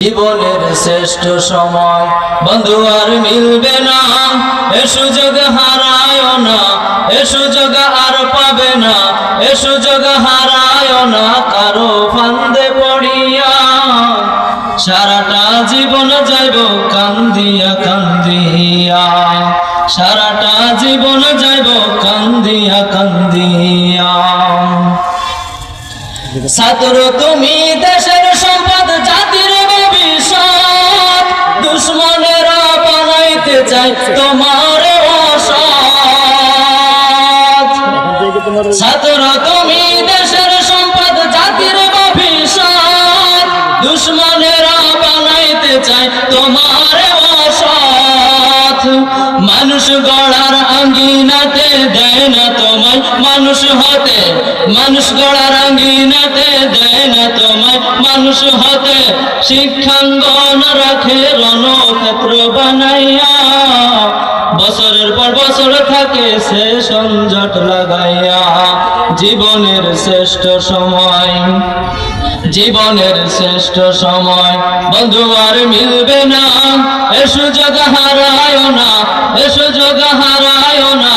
জীবনের শ্রেষ্ঠ সময় বন্ধু আর মিলবে না, এ সুযোগ হারায় না, এ সুযোগ আর পাবে না, এ সুযোগ হারায় না কারো ফান্দে পড়িয়া। সারাটা জীবন যাইব কান্দিয়া কান্দিয়া, সারাটা জীবন যাইব কান্দিয়া কান্দিয়া। ছাত্র তুমি দেশের সম্পদ, জাতির ভবিষ্যৎ, দুশ্মনেরা বানাইতে চায় তোমার অসৎ। ছাত্র তুমি দেশের সম্পদ, জাতির ভবিষ্যৎ, দুশ্মনেরা বানাইতে চায় তোমার অসৎ। মানুষ গড়ার আঙ্গিনাতে দেয় না তোমায় মানুষ হতে, মানুষ গড়ার আঙ্গিনাতে দেয় না তোমায় মানুষ হতে। শিক্ষাঙ্গন রাখে রণক্ষেত্র বানাইয়া, বছরের পর বছর থাকে সে সংজট লাগাইয়া। জীবনের শ্রেষ্ঠ সময়, জীবনের শ্রেষ্ঠ সময় বন্ধু আর মিলবে না, এ সুযোগ হারায় না, এ সুযোগ হারায় না